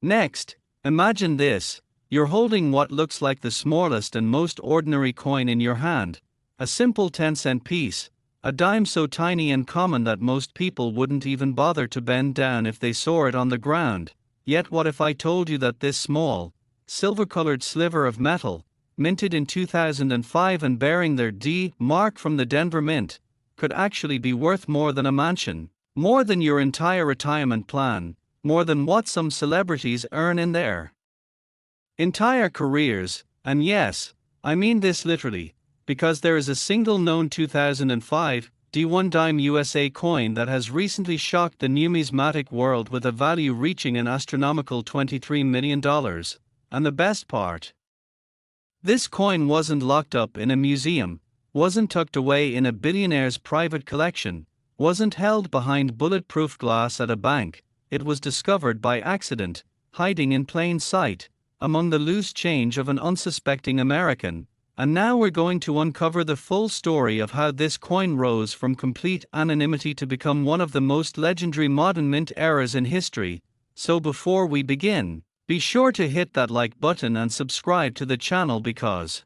Next, imagine this. You're holding what looks like the smallest and most ordinary coin in your hand, a simple 10-cent piece, a dime so tiny and common that most people wouldn't even bother to bend down if they saw it on the ground. Yet what if I told you that this small, silver-colored sliver of metal, minted in 2005 and bearing their D mark from the Denver Mint, could actually be worth more than a mansion, more than your entire retirement plan, more than what some celebrities earn in their entire careers? And yes, I mean this literally, because there is a single known 2005 D1 dime USA coin that has recently shocked the numismatic world with a value reaching an astronomical $23 million. And the best part? This coin wasn't locked up in a museum, wasn't tucked away in a billionaire's private collection, wasn't held behind bulletproof glass at a bank. It was discovered by accident, hiding in plain sight, among the loose change of an unsuspecting American. And now we're going to uncover the full story of how this coin rose from complete anonymity to become one of the most legendary modern mint eras in history. So before we begin, be sure to hit that like button and subscribe to the channel, because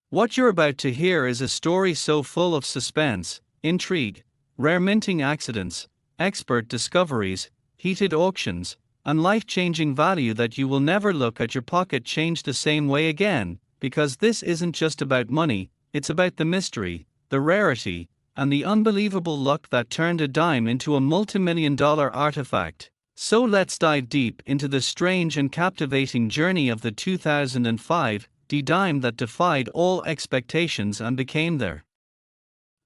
what you're about to hear is a story so full of suspense, intrigue, rare minting accidents, expert discoveries, heated auctions, and life-changing value that you will never look at your pocket change the same way again, because this isn't just about money, it's about the mystery, the rarity, and the unbelievable luck that turned a dime into a multimillion-dollar artifact. So let's dive deep into the strange and captivating journey of the 2005 D-dime that defied all expectations and became their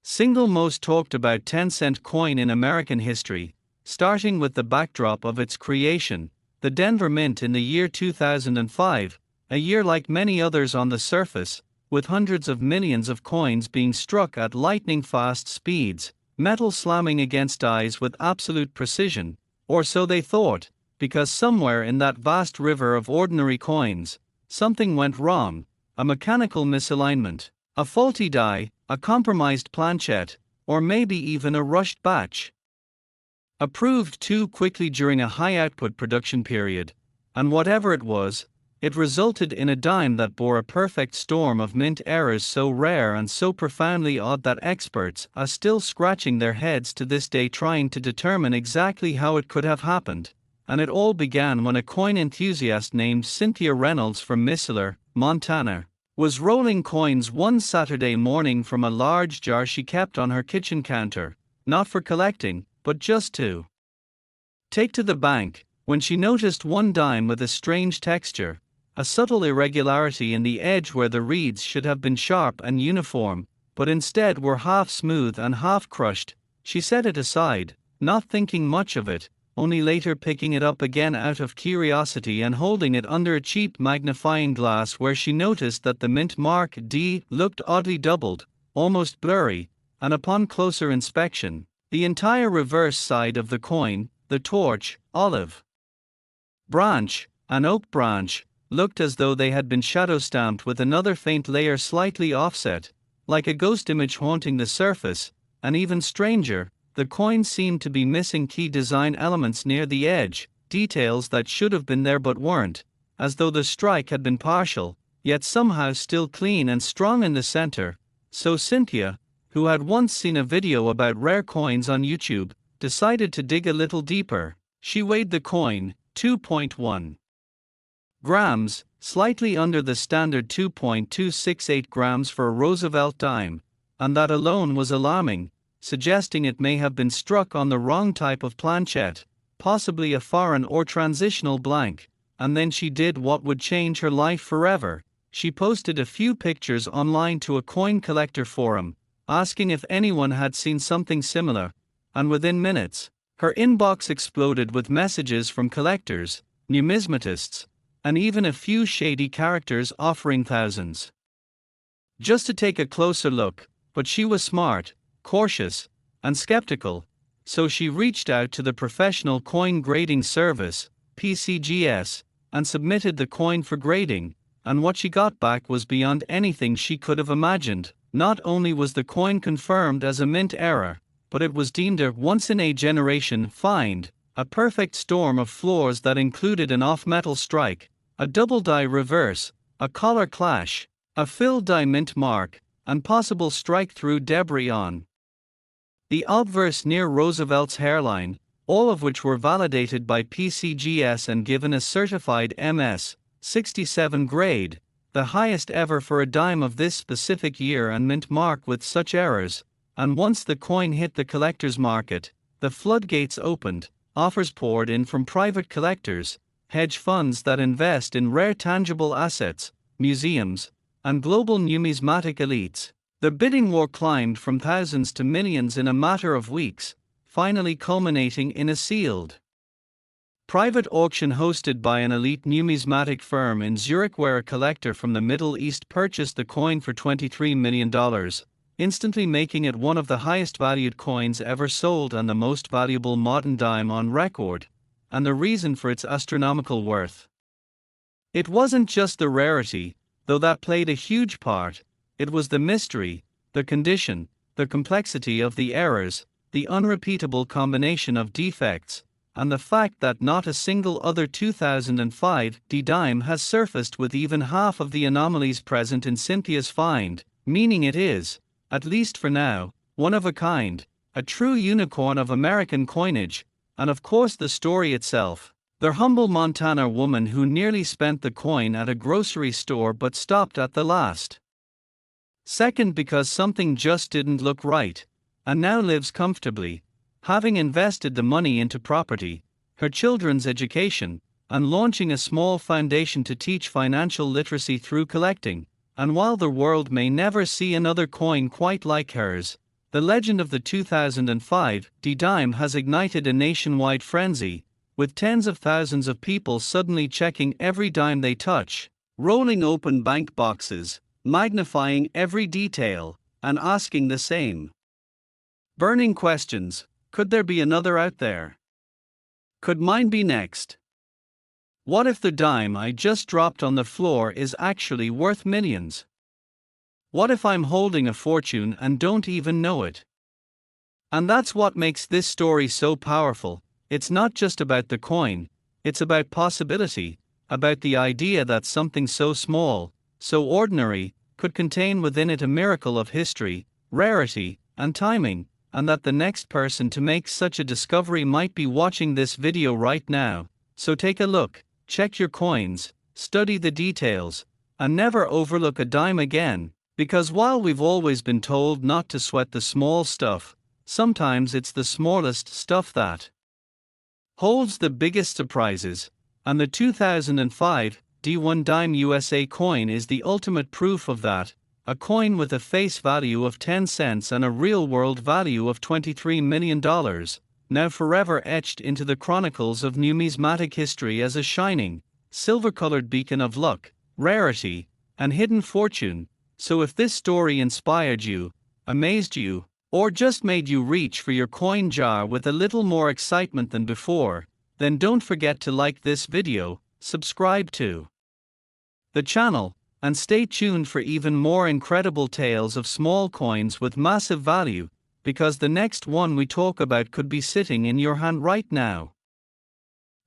single most talked about 10-cent coin in American history. Starting with the backdrop of its creation, the Denver Mint in the year 2005, a year like many others on the surface, with hundreds of millions of coins being struck at lightning-fast speeds, metal slamming against dies with absolute precision, or so they thought, because somewhere in that vast river of ordinary coins, something went wrong, a mechanical misalignment, a faulty die, a compromised planchette, or maybe even a rushed batch approved too quickly during a high-output production period, and whatever it was, it resulted in a dime that bore a perfect storm of mint errors so rare and so profoundly odd that experts are still scratching their heads to this day trying to determine exactly how it could have happened. And it all began when a coin enthusiast named Cynthia Reynolds from Missoula, Montana, was rolling coins one Saturday morning from a large jar she kept on her kitchen counter, not for collecting, but just to take to the bank, when she noticed one dime with a strange texture, a subtle irregularity in the edge where the reeds should have been sharp and uniform, but instead were half smooth and half crushed. She set it aside, not thinking much of it, only later picking it up again out of curiosity and holding it under a cheap magnifying glass where she noticed that the mint mark D looked oddly doubled, almost blurry, and upon closer inspection, the entire reverse side of the coin, the torch, olive branch, and oak branch, looked as though they had been shadow stamped with another faint layer slightly offset, like a ghost image haunting the surface. And even stranger, the coin seemed to be missing key design elements near the edge, details that should have been there but weren't, as though the strike had been partial, yet somehow still clean and strong in the center. So Cynthia, who had once seen a video about rare coins on YouTube, decided to dig a little deeper. She weighed the coin, 2.1 grams, slightly under the standard 2.268 grams for a Roosevelt dime, and that alone was alarming, suggesting it may have been struck on the wrong type of planchette, possibly a foreign or transitional blank. And then she did what would change her life forever. She posted a few pictures online to a coin collector forum, asking if anyone had seen something similar, and within minutes, her inbox exploded with messages from collectors, numismatists, and even a few shady characters offering thousands just to take a closer look. But she was smart, cautious, and skeptical, so she reached out to the Professional Coin Grading Service, PCGS, and submitted the coin for grading, and what she got back was beyond anything she could have imagined. Not only was the coin confirmed as a mint error, but it was deemed a once-in-a-generation find, a perfect storm of flaws that included an off-metal strike, a double-die reverse, a color clash, a filled die mint mark, and possible strike-through debris on the obverse near Roosevelt's hairline, all of which were validated by PCGS and given a certified MS 67 grade, the highest ever for a dime of this specific year and mint mark with such errors. And once the coin hit the collector's market, the floodgates opened, offers poured in from private collectors, hedge funds that invest in rare tangible assets, museums, and global numismatic elites. The bidding war climbed from thousands to millions in a matter of weeks, finally culminating in a sealed private auction hosted by an elite numismatic firm in Zurich, where a collector from the Middle East purchased the coin for $23 million, instantly making it one of the highest valued coins ever sold and the most valuable modern dime on record, and the reason for its astronomical worth. It wasn't just the rarity, though that played a huge part. It was the mystery, the condition, the complexity of the errors, the unrepeatable combination of defects, and the fact that not a single other 2005 D-dime has surfaced with even half of the anomalies present in Cynthia's find, meaning it is, at least for now, one of a kind, a true unicorn of American coinage. And of course the story itself, the humble Montana woman who nearly spent the coin at a grocery store but stopped at the last second because something just didn't look right, and now lives comfortably, having invested the money into property, her children's education, and launching a small foundation to teach financial literacy through collecting. And while the world may never see another coin quite like hers, the legend of the 2005 D-dime has ignited a nationwide frenzy, with tens of thousands of people suddenly checking every dime they touch, rolling open bank boxes, magnifying every detail, and asking the same burning questions: could there be another out there? Could mine be next? What if the dime I just dropped on the floor is actually worth millions? What if I'm holding a fortune and don't even know it? And that's what makes this story so powerful. It's not just about the coin, it's about possibility, about the idea that something so small, so ordinary, could contain within it a miracle of history, rarity, and timing, and that the next person to make such a discovery might be watching this video right now. So take a look, check your coins, study the details, and never overlook a dime again, because while we've always been told not to sweat the small stuff, sometimes it's the smallest stuff that holds the biggest surprises, and the 2005 D1 Dime USA coin is the ultimate proof of that, a coin with a face value of 10 cents and a real-world value of $23 million, now forever etched into the chronicles of numismatic history as a shining, silver-colored beacon of luck, rarity, and hidden fortune. So if this story inspired you, amazed you, or just made you reach for your coin jar with a little more excitement than before, then don't forget to like this video, subscribe to the channel, and stay tuned for even more incredible tales of small coins with massive value, because the next one we talk about could be sitting in your hand right now.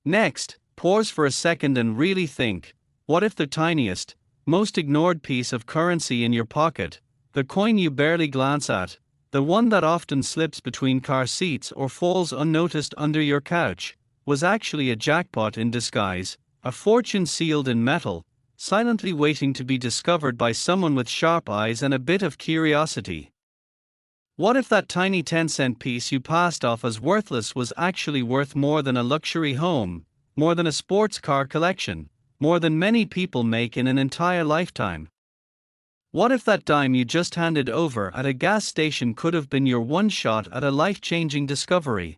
Next, pause for a second and really think, what if the tiniest, most ignored piece of currency in your pocket, the coin you barely glance at, the one that often slips between car seats or falls unnoticed under your couch, was actually a jackpot in disguise, a fortune sealed in metal, silently waiting to be discovered by someone with sharp eyes and a bit of curiosity? What if that tiny 10-cent piece you passed off as worthless was actually worth more than a luxury home, more than a sports car collection, more than many people make in an entire lifetime? What if that dime you just handed over at a gas station could have been your one shot at a life-changing discovery?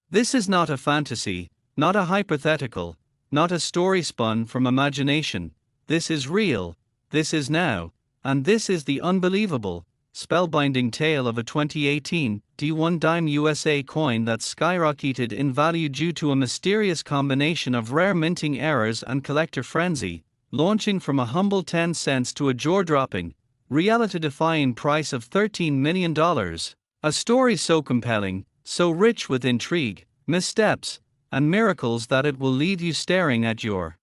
This is not a fantasy, not a hypothetical, not a story spun from imagination. This is real, this is now, and this is the unbelievable, spellbinding tale of a 2018 D1 Dime USA coin that skyrocketed in value due to a mysterious combination of rare minting errors and collector frenzy, launching from a humble 10 cents to a jaw-dropping, reality-defying price of $13 million. A story so compelling, so rich with intrigue, missteps, and miracles that it will leave you staring at your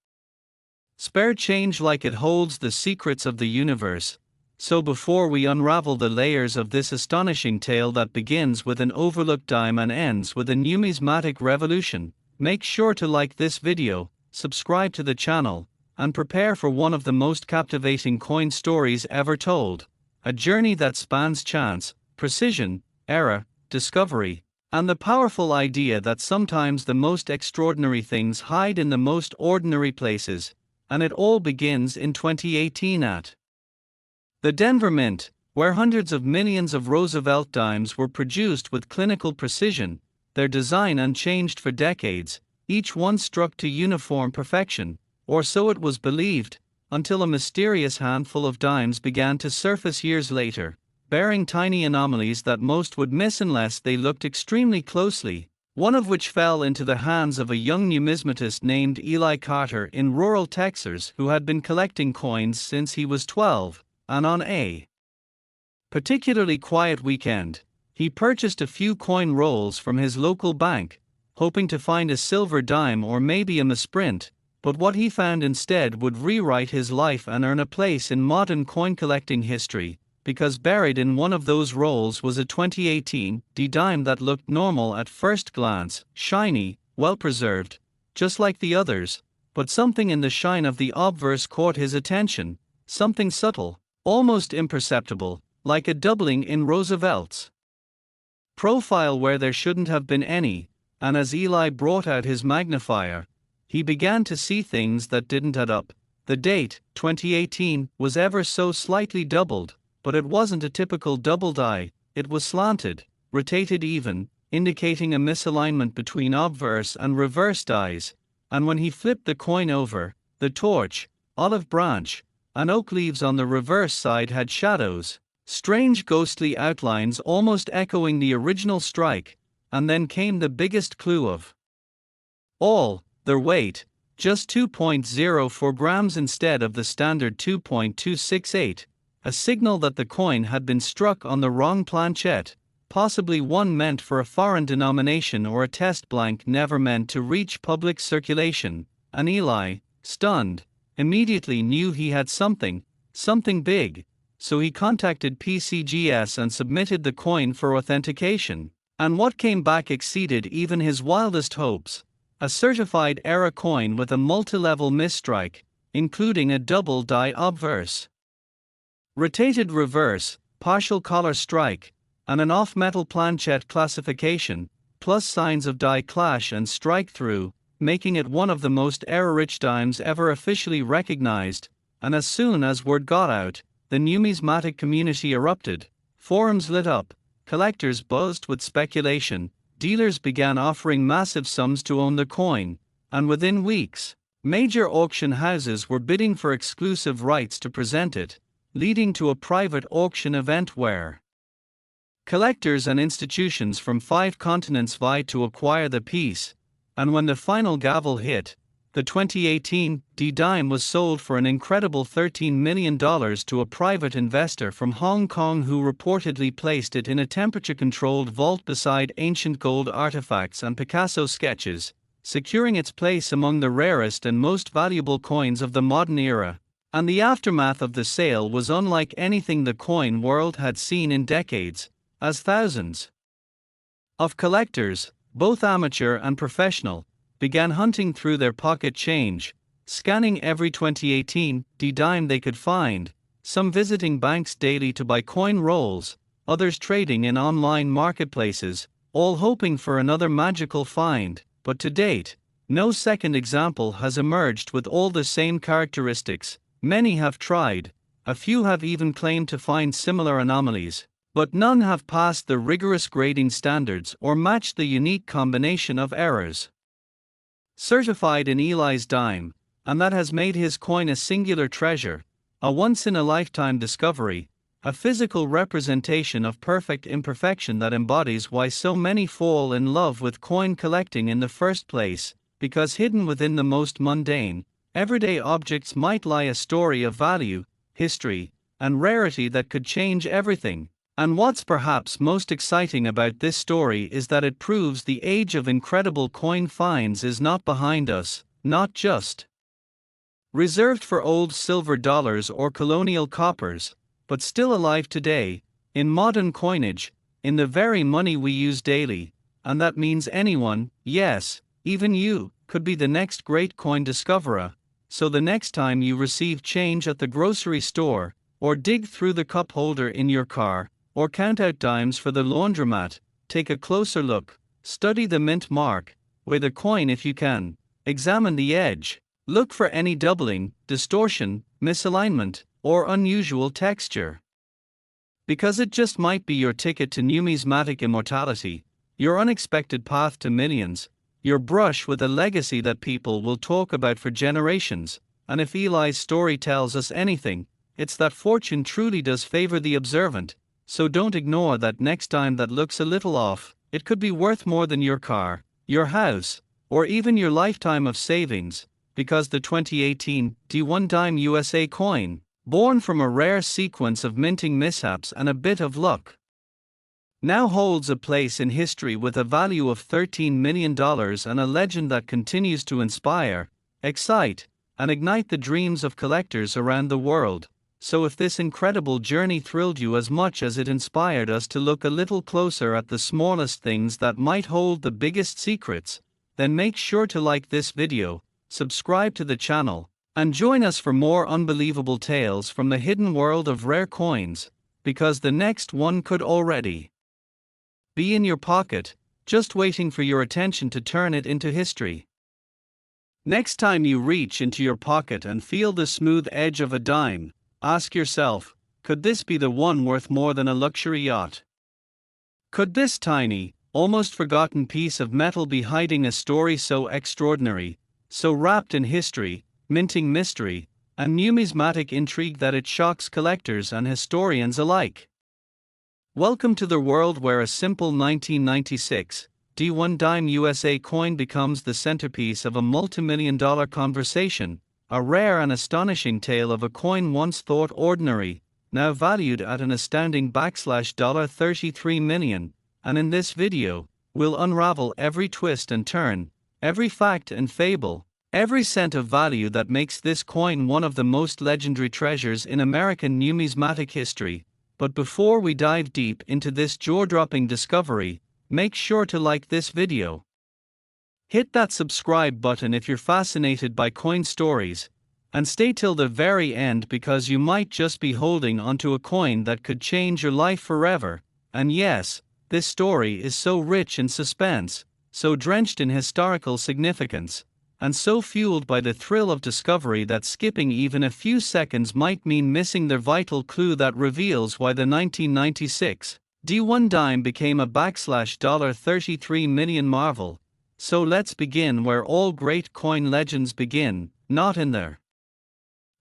spare change like it holds the secrets of the universe. So before we unravel the layers of this astonishing tale that begins with an overlooked dime and ends with a numismatic revolution, make sure to like this video, subscribe to the channel, and prepare for one of the most captivating coin stories ever told. A journey that spans chance, precision, error, discovery, and the powerful idea that sometimes the most extraordinary things hide in the most ordinary places. And it all begins in 2018 at the Denver Mint, where hundreds of millions of Roosevelt dimes were produced with clinical precision, their design unchanged for decades, each one struck to uniform perfection, or so it was believed, until a mysterious handful of dimes began to surface years later, bearing tiny anomalies that most would miss unless they looked extremely closely. One of which fell into the hands of a young numismatist named Eli Carter in rural Texas who had been collecting coins since he was 12, and on a particularly quiet weekend, he purchased a few coin rolls from his local bank, hoping to find a silver dime or maybe a misprint, but what he found instead would rewrite his life and earn a place in modern coin collecting history. Because buried in one of those rolls was a 2018 D-dime that looked normal at first glance, shiny, well-preserved, just like the others, but something in the shine of the obverse caught his attention, something subtle, almost imperceptible, like a doubling in Roosevelt's profile where there shouldn't have been any, and as Eli brought out his magnifier, he began to see things that didn't add up. The date, 2018, was ever so slightly doubled. But it wasn't a typical double die, it was slanted, rotated even, indicating a misalignment between obverse and reverse dies, and when he flipped the coin over, the torch, olive branch, and oak leaves on the reverse side had shadows, strange ghostly outlines almost echoing the original strike, and then came the biggest clue of all, their weight, just 2.04 grams instead of the standard 2.268. A signal that the coin had been struck on the wrong planchette, possibly one meant for a foreign denomination or a test blank never meant to reach public circulation, and Eli, stunned, immediately knew he had something big, so he contacted PCGS and submitted the coin for authentication, and what came back exceeded even his wildest hopes, a certified error coin with a multi-level misstrike, including a double die obverse, rotated reverse, partial collar strike, and an off-metal planchette classification, plus signs of die clash and strike through, making it one of the most error-rich dimes ever officially recognized. And as soon as word got out, the numismatic community erupted, forums lit up, collectors buzzed with speculation, dealers began offering massive sums to own the coin, and within weeks, major auction houses were bidding for exclusive rights to present it, leading to a private auction event where collectors and institutions from 5 continents vied to acquire the piece, and when the final gavel hit, the 2018 D-dime was sold for an incredible $13 million to a private investor from Hong Kong who reportedly placed it in a temperature-controlled vault beside ancient gold artifacts and Picasso sketches, securing its place among the rarest and most valuable coins of the modern era. And the aftermath of the sale was unlike anything the coin world had seen in decades, as thousands of collectors, both amateur and professional, began hunting through their pocket change, scanning every 2018 D-dime they could find, some visiting banks daily to buy coin rolls, others trading in online marketplaces, all hoping for another magical find, but to date, no second example has emerged with all the same characteristics. Many have tried, a few have even claimed to find similar anomalies, but none have passed the rigorous grading standards or matched the unique combination of errors certified in Eli's dime, and that has made his coin a singular treasure, a once-in-a-lifetime discovery, a physical representation of perfect imperfection that embodies why so many fall in love with coin collecting in the first place, because hidden within the most mundane, everyday objects might lie a story of value, history, and rarity that could change everything. And what's perhaps most exciting about this story is that it proves the age of incredible coin finds is not behind us, not just reserved for old silver dollars or colonial coppers, but still alive today, in modern coinage, in the very money we use daily, and that means anyone, yes, even you, could be the next great coin discoverer. So the next time you receive change at the grocery store, or dig through the cup holder in your car, or count out dimes for the laundromat, take a closer look, study the mint mark, weigh the coin if you can, examine the edge, look for any doubling, distortion, misalignment, or unusual texture. Because it just might be your ticket to numismatic immortality, your unexpected path to millions, your brush with a legacy that people will talk about for generations. And if Eli's story tells us anything, it's that fortune truly does favor the observant. So don't ignore that next time that looks a little off. It could be worth more than your car, your house, or even your lifetime of savings, because the 2018 D1 dime USA coin, born from a rare sequence of minting mishaps and a bit of luck, now holds a place in history with a value of $13 million and a legend that continues to inspire, excite, and ignite the dreams of collectors around the world. So if this incredible journey thrilled you as much as it inspired us to look a little closer at the smallest things that might hold the biggest secrets, then make sure to like this video, subscribe to the channel, and join us for more unbelievable tales from the hidden world of rare coins, because the next one could already be in your pocket, just waiting for your attention to turn it into history. Next time you reach into your pocket and feel the smooth edge of a dime, ask yourself, could this be the one worth more than a luxury yacht? Could this tiny, almost forgotten piece of metal be hiding a story so extraordinary, so wrapped in history, minting mystery, and numismatic intrigue that it shocks collectors and historians alike? Welcome to the world where a simple 1996 D1 dime USA coin becomes the centerpiece of a multimillion-dollar conversation. A rare and astonishing tale of a coin once thought ordinary, now valued at an astounding $33 million, and in this video, we'll unravel every twist and turn, every fact and fable, every cent of value that makes this coin one of the most legendary treasures in American numismatic history. But before we dive deep into this jaw-dropping discovery, make sure to like this video. Hit that subscribe button if you're fascinated by coin stories, and stay till the very end because you might just be holding onto a coin that could change your life forever. And yes, this story is so rich in suspense, so drenched in historical significance, and so fueled by the thrill of discovery that skipping even a few seconds might mean missing the vital clue that reveals why the 1996 D1 dime became a $33 million marvel. So let's begin where all great coin legends begin, not in their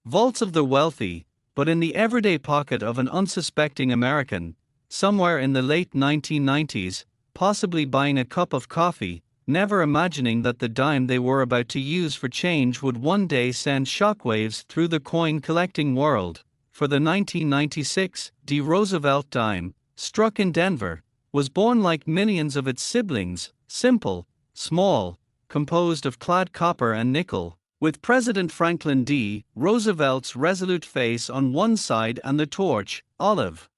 vaults of the wealthy, but in the everyday pocket of an unsuspecting American, somewhere in the late 1990s, possibly buying a cup of coffee, never imagining that the dime they were about to use for change would one day send shockwaves through the coin collecting world. For the 1996 D. Roosevelt dime, struck in Denver, was born like millions of its siblings, simple, small, composed of clad copper and nickel, with President Franklin D. Roosevelt's resolute face on one side and the torch, olive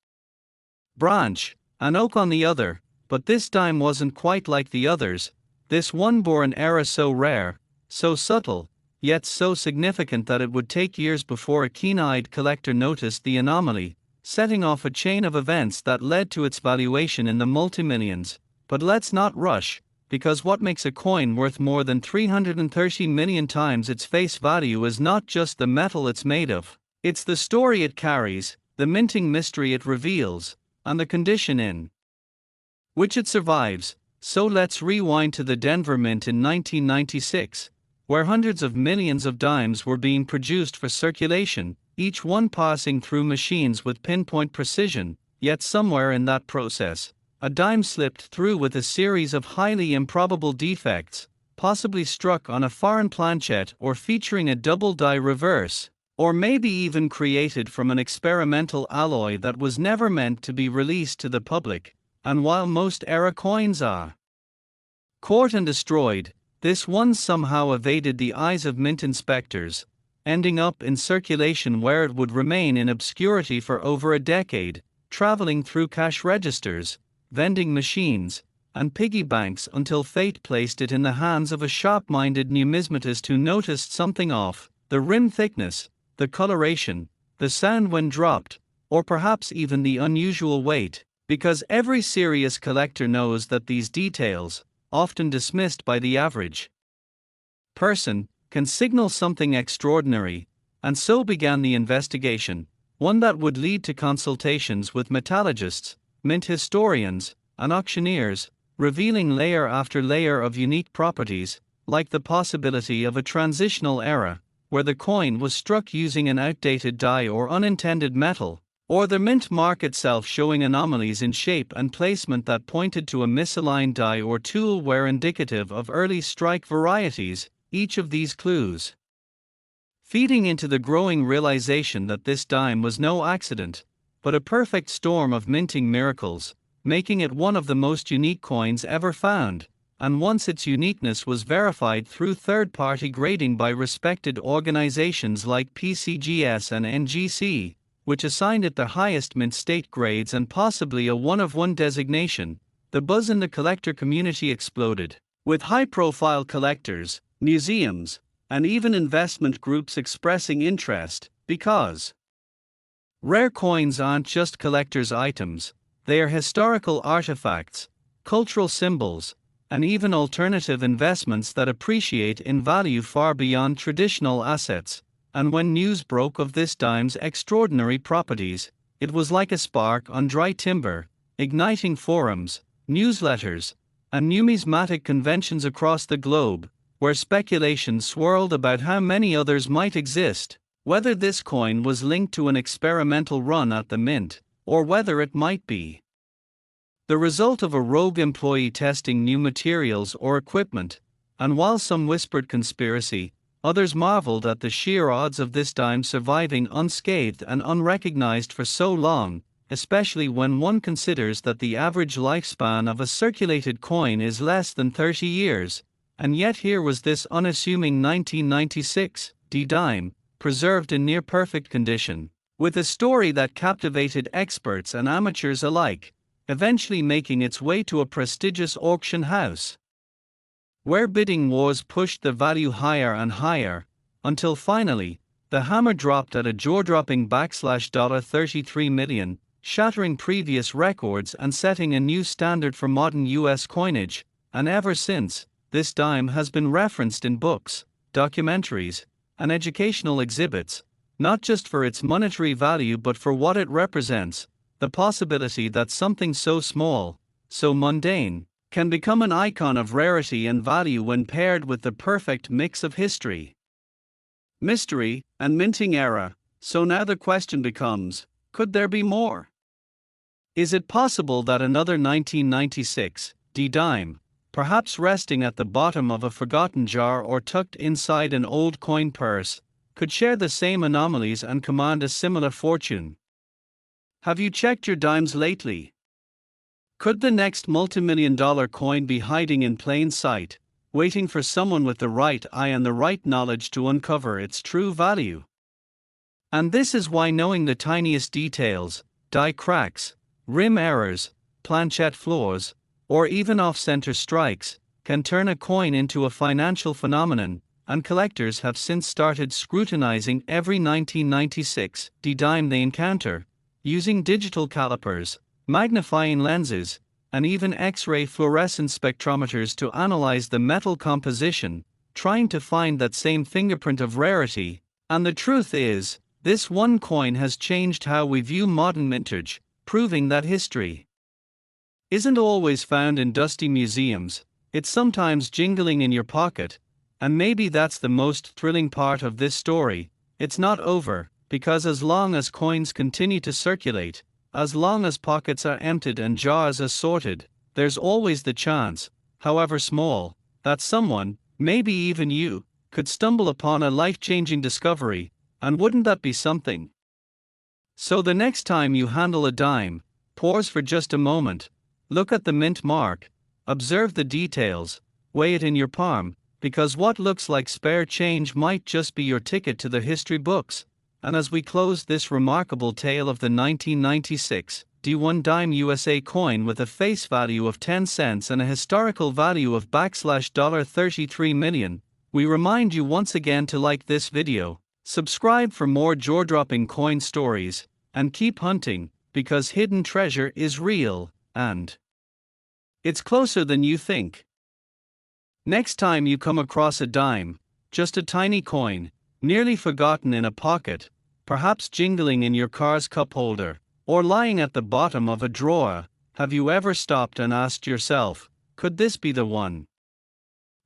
branch, and oak on the other. But this dime wasn't quite like the others. This one bore an era so rare, so subtle, yet so significant that it would take years before a keen-eyed collector noticed the anomaly, setting off a chain of events that led to its valuation in the multimillions. But let's not rush, because what makes a coin worth more than 330 million times its face value is not just the metal it's made of, it's the story it carries, the minting mystery it reveals, and the condition in which it survives. So let's rewind to the Denver Mint in 1996, where hundreds of millions of dimes were being produced for circulation, each one passing through machines with pinpoint precision. Yet somewhere in that process, a dime slipped through with a series of highly improbable defects, possibly struck on a foreign planchette or featuring a double die reverse. Or maybe even created from an experimental alloy that was never meant to be released to the public, and while most era coins are caught and destroyed, this one somehow evaded the eyes of mint inspectors, ending up in circulation where it would remain in obscurity for over a decade, traveling through cash registers, vending machines, and piggy banks until fate placed it in the hands of a sharp-minded numismatist who noticed something off: the rim thickness, the coloration, the sound when dropped, or perhaps even the unusual weight, because every serious collector knows that these details, often dismissed by the average person, can signal something extraordinary. And so began the investigation, one that would lead to consultations with metallurgists, mint historians, and auctioneers, revealing layer after layer of unique properties, like the possibility of a transitional era, where the coin was struck using an outdated die or unintended metal, or the mint mark itself showing anomalies in shape and placement that pointed to a misaligned die or tool wear indicative of early strike varieties, each of these clues feeding into the growing realization that this dime was no accident, but a perfect storm of minting miracles, making it one of the most unique coins ever found. And once its uniqueness was verified through third-party grading by respected organizations like PCGS and NGC, which assigned it the highest mint state grades and possibly a one-of-one designation, the buzz in the collector community exploded, with high-profile collectors, museums, and even investment groups expressing interest, because rare coins aren't just collectors' items, they are historical artifacts, cultural symbols, and even alternative investments that appreciate in value far beyond traditional assets. And when news broke of this dime's extraordinary properties, it was like a spark on dry timber, igniting forums, newsletters, and numismatic conventions across the globe, where speculation swirled about how many others might exist, whether this coin was linked to an experimental run at the mint, or whether it might be the result of a rogue employee testing new materials or equipment. And while some whispered conspiracy, others marveled at the sheer odds of this dime surviving unscathed and unrecognized for so long, especially when one considers that the average lifespan of a circulated coin is less than 30 years. And yet here was this unassuming 1996 D-dime, preserved in near-perfect condition, with a story that captivated experts and amateurs alike, eventually making its way to a prestigious auction house, where bidding wars pushed the value higher and higher, until finally, the hammer dropped at a jaw-dropping $33 million, shattering previous records and setting a new standard for modern US coinage. And ever since, this dime has been referenced in books, documentaries, and educational exhibits, not just for its monetary value but for what it represents: the possibility that something so small, so mundane, can become an icon of rarity and value when paired with the perfect mix of history, mystery, and minting era. So now the question becomes, could there be more? Is it possible that another 1996 D-dime, perhaps resting at the bottom of a forgotten jar or tucked inside an old coin purse, could share the same anomalies and command a similar fortune? Have you checked your dimes lately? Could the next multimillion-dollar coin be hiding in plain sight, waiting for someone with the right eye and the right knowledge to uncover its true value? And this is why knowing the tiniest details, die cracks, rim errors, planchette flaws, or even off-center strikes, can turn a coin into a financial phenomenon. And collectors have since started scrutinizing every 1996 D-dime they encounter, using digital calipers, magnifying lenses, and even X-ray fluorescence spectrometers to analyze the metal composition, trying to find that same fingerprint of rarity. And the truth is, this one coin has changed how we view modern mintage, proving that history isn't always found in dusty museums, it's sometimes jingling in your pocket. And maybe that's the most thrilling part of this story: it's not over, because as long as coins continue to circulate, as long as pockets are emptied and jars are sorted, there's always the chance, however small, that someone, maybe even you, could stumble upon a life-changing discovery, And wouldn't that be something? So the next time you handle a dime, pause for just a moment, look at the mint mark, observe the details, weigh it in your palm, because what looks like spare change might just be your ticket to the history books. And as we close this remarkable tale of the 1996 D1 dime USA coin with a face value of 10 cents and a historical value of $33 million, we remind you once again to like this video, subscribe for more jaw-dropping coin stories, and keep hunting, because hidden treasure is real, and it's closer than you think. Next time you come across a dime, just a tiny coin, nearly forgotten in a pocket, perhaps jingling in your car's cup holder, or lying at the bottom of a drawer, have you ever stopped and asked yourself, could this be the one?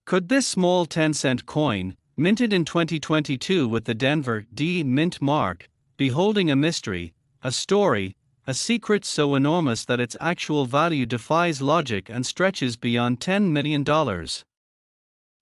Could this small 10-cent coin, minted in 2022 with the Denver D mint mark, be holding a mystery, a story, a secret so enormous that its actual value defies logic and stretches beyond $10 million?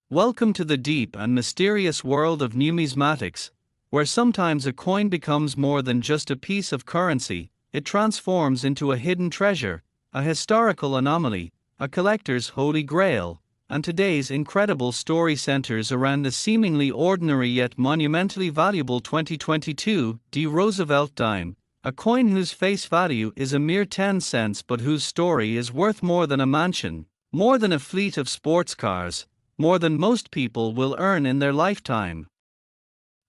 Welcome to the deep and mysterious world of numismatics, where sometimes a coin becomes more than just a piece of currency, it transforms into a hidden treasure, a historical anomaly, a collector's holy grail, and today's incredible story centers around the seemingly ordinary yet monumentally valuable 2022 D. Roosevelt dime, a coin whose face value is a mere 10 cents but whose story is worth more than a mansion, more than a fleet of sports cars, more than most people will earn in their lifetime.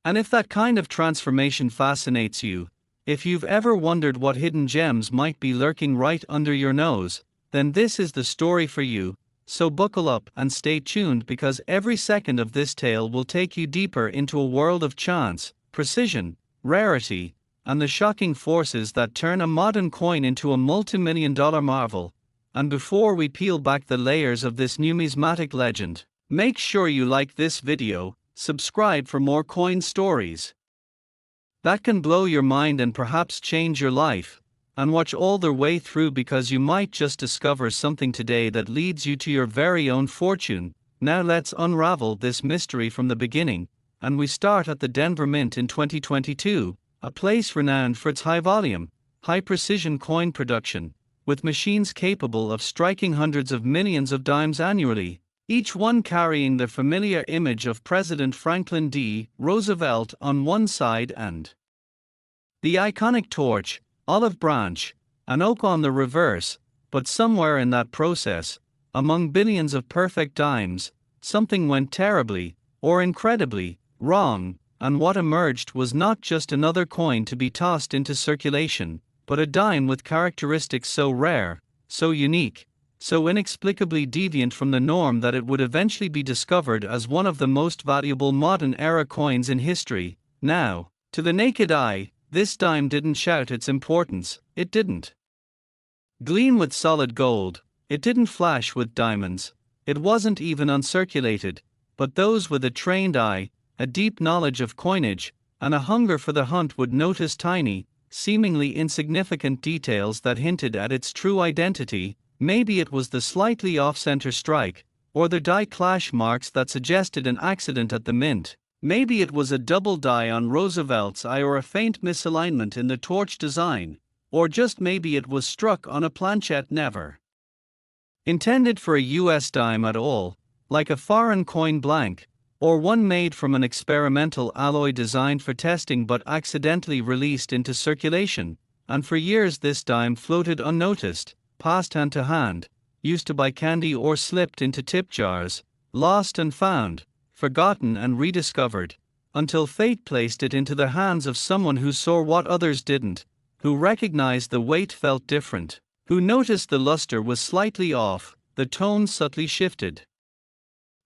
And if that kind of transformation fascinates you, if you've ever wondered what hidden gems might be lurking right under your nose, then this is the story for you, so buckle up and stay tuned because every second of this tale will take you deeper into a world of chance, precision, rarity, and the shocking forces that turn a modern coin into a multi-million-dollar marvel. And before we peel back the layers of this numismatic legend, make sure you like this video, subscribe for more coin stories that can blow your mind and perhaps change your life, and watch all the way through because you might just discover something today that leads you to your very own fortune. Now let's unravel this mystery from the beginning, and we start at the Denver Mint in 2022, a place renowned for its high volume, high precision coin production, with machines capable of striking hundreds of millions of dimes annually, each one carrying the familiar image of President Franklin D. Roosevelt on one side and the iconic torch, olive branch, and oak on the reverse. But somewhere in that process, among billions of perfect dimes, something went terribly, or incredibly, wrong, and what emerged was not just another coin to be tossed into circulation, but a dime with characteristics so rare, so unique, so inexplicably deviant from the norm that it would eventually be discovered as one of the most valuable modern-era coins in history. Now, to the naked eye, this dime didn't shout its importance, it didn't gleam with solid gold, it didn't flash with diamonds, it wasn't even uncirculated, but those with a trained eye, a deep knowledge of coinage, and a hunger for the hunt would notice tiny, seemingly insignificant details that hinted at its true identity. Maybe it was the slightly off-center strike, or the die clash marks that suggested an accident at the mint. Maybe it was a double die on Roosevelt's eye or a faint misalignment in the torch design, or just maybe it was struck on a planchette never intended for a US dime at all, like a foreign coin blank, or one made from an experimental alloy designed for testing but accidentally released into circulation, and for years this dime floated unnoticed, passed hand to hand, used to buy candy or slipped into tip jars, lost and found, forgotten and rediscovered, until fate placed it into the hands of someone who saw what others didn't, who recognized the weight felt different, who noticed the luster was slightly off, the tone subtly shifted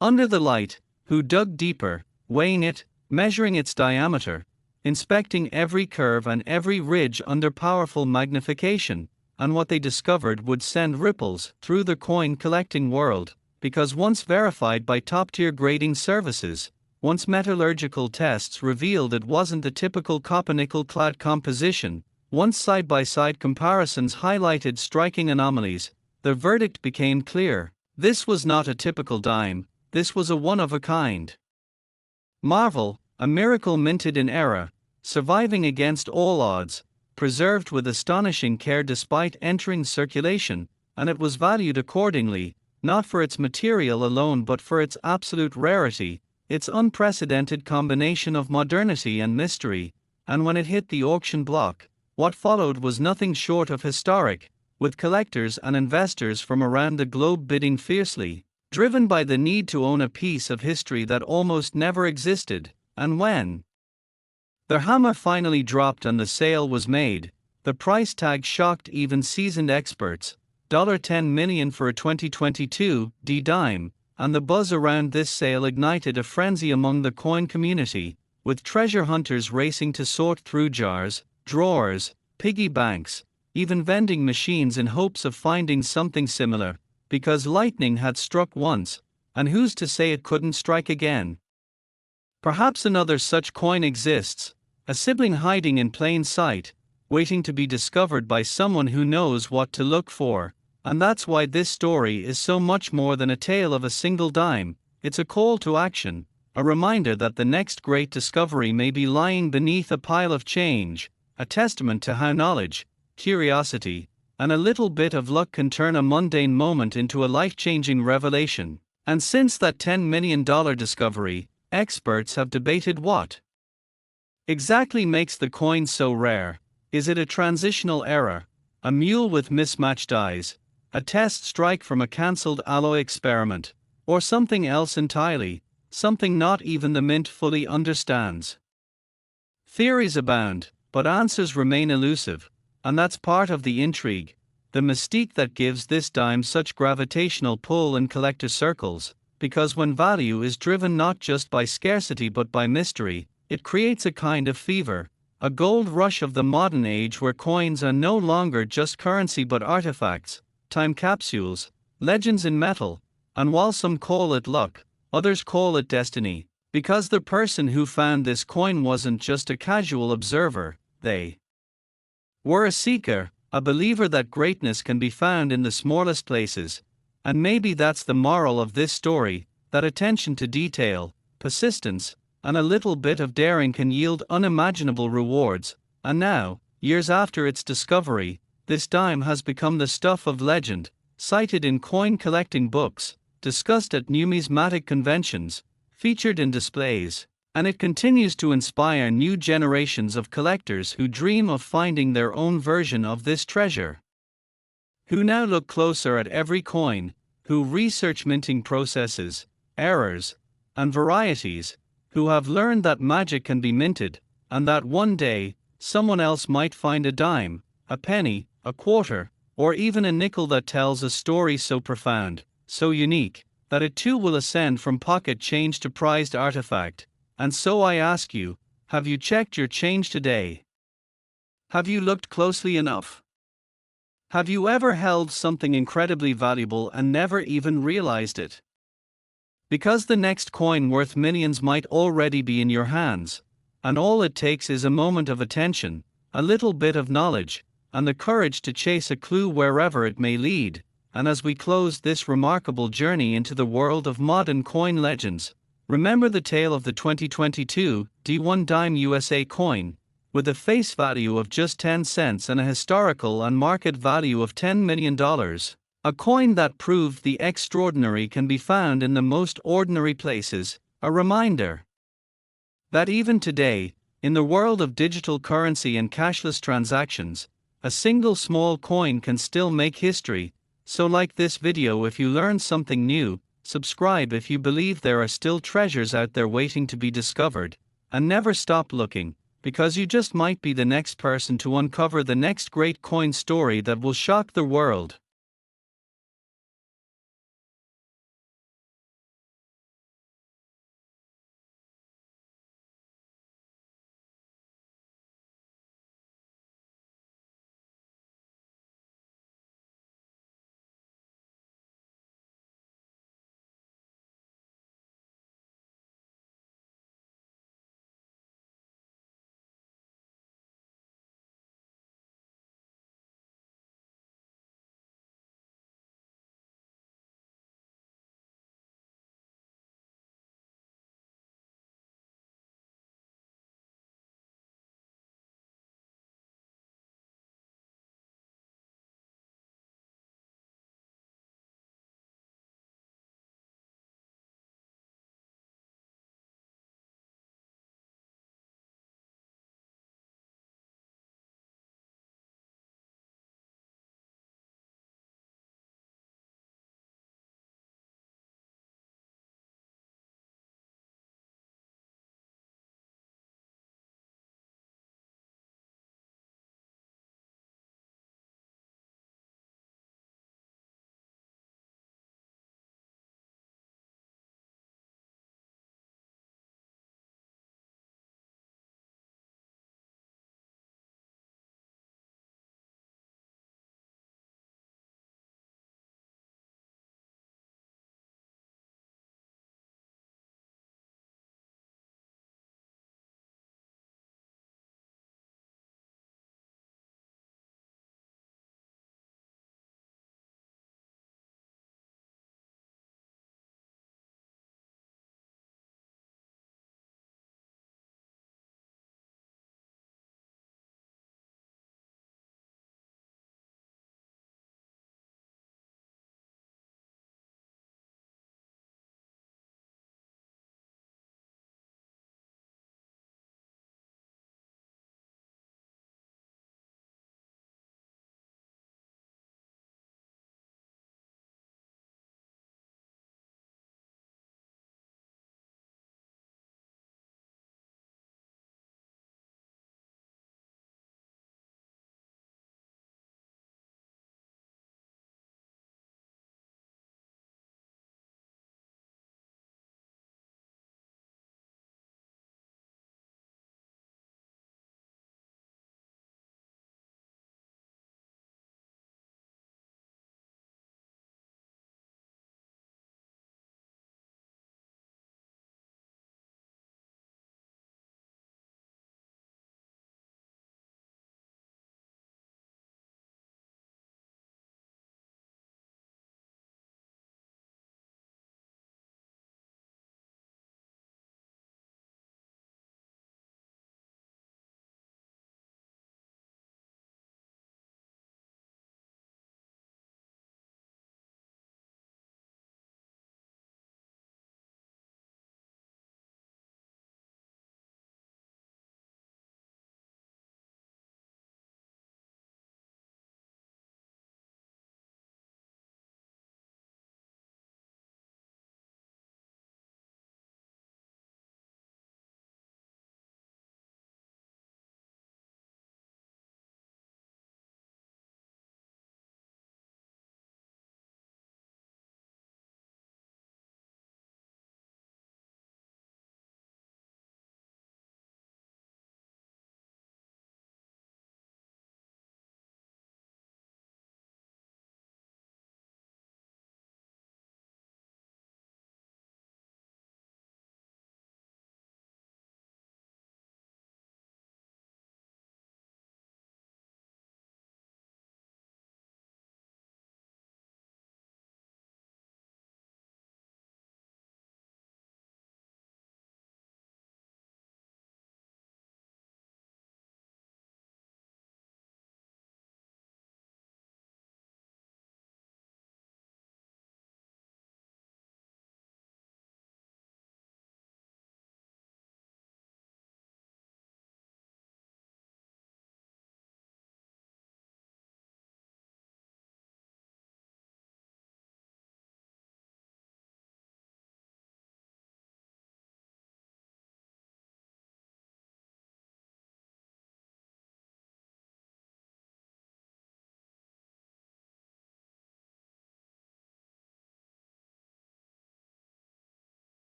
under the light, who dug deeper, weighing it, measuring its diameter, inspecting every curve and every ridge under powerful magnification, and what they discovered would send ripples through the coin collecting world, because once verified by top-tier grading services, once metallurgical tests revealed it wasn't the typical copper-nickel-clad composition, once side-by-side comparisons highlighted striking anomalies, the verdict became clear. This was not a typical dime, this was a one-of-a-kind marvel, a miracle minted in error, surviving against all odds, preserved with astonishing care despite entering circulation, and it was valued accordingly, not for its material alone but for its absolute rarity, its unprecedented combination of modernity and mystery. And when it hit the auction block, what followed was nothing short of historic, with collectors and investors from around the globe bidding fiercely, driven by the need to own a piece of history that almost never existed. And when the hammer finally dropped and the sale was made, the price tag shocked even seasoned experts, $10 million for a 2022 D-dime, and the buzz around this sale ignited a frenzy among the coin community, with treasure hunters racing to sort through jars, drawers, piggy banks, even vending machines in hopes of finding something similar, because lightning had struck once, and who's to say it couldn't strike again? Perhaps another such coin exists, a sibling hiding in plain sight, waiting to be discovered by someone who knows what to look for. And that's why this story is so much more than a tale of a single dime. It's a call to action, a reminder that the next great discovery may be lying beneath a pile of change, a testament to how knowledge, curiosity, and a little bit of luck can turn a mundane moment into a life-changing revelation. And since that $10 million discovery, experts have debated what exactly makes the coin so rare. Is it a transitional error, a mule with mismatched eyes, a test strike from a cancelled alloy experiment, or something else entirely, something not even the mint fully understands? Theories abound, but answers remain elusive, and that's part of the intrigue, the mystique that gives this dime such gravitational pull in collector circles, because when value is driven not just by scarcity but by mystery, it creates a kind of fever, a gold rush of the modern age where coins are no longer just currency but artifacts, time capsules, legends in metal, and while some call it luck, others call it destiny, because the person who found this coin wasn't just a casual observer, they were a seeker, a believer that greatness can be found in the smallest places. And maybe that's the moral of this story, that attention to detail, persistence, and a little bit of daring can yield unimaginable rewards. And now, years after its discovery, this dime has become the stuff of legend, cited in coin collecting books, discussed at numismatic conventions, featured in displays, and it continues to inspire new generations of collectors who dream of finding their own version of this treasure, who now look closer at every coin, who research minting processes, errors, and varieties, who have learned that magic can be minted, and that one day, someone else might find a dime, a penny, a quarter, or even a nickel that tells a story so profound, so unique, that it too will ascend from pocket change to prized artifact. And so I ask you, have you checked your change today? Have you looked closely enough? Have you ever held something incredibly valuable and never even realized it? Because the next coin worth millions might already be in your hands, and all it takes is a moment of attention, a little bit of knowledge, and the courage to chase a clue wherever it may lead. And as we close this remarkable journey into the world of modern coin legends, remember the tale of the 2022 D1 dime USA coin, with a face value of just 10 cents and a historical and market value of $10 million. A coin that proved the extraordinary can be found in the most ordinary places, a reminder that even today, in the world of digital currency and cashless transactions, a single small coin can still make history. So like this video if you learned something new, subscribe if you believe there are still treasures out there waiting to be discovered, and never stop looking, because you just might be the next person to uncover the next great coin story that will shock the world.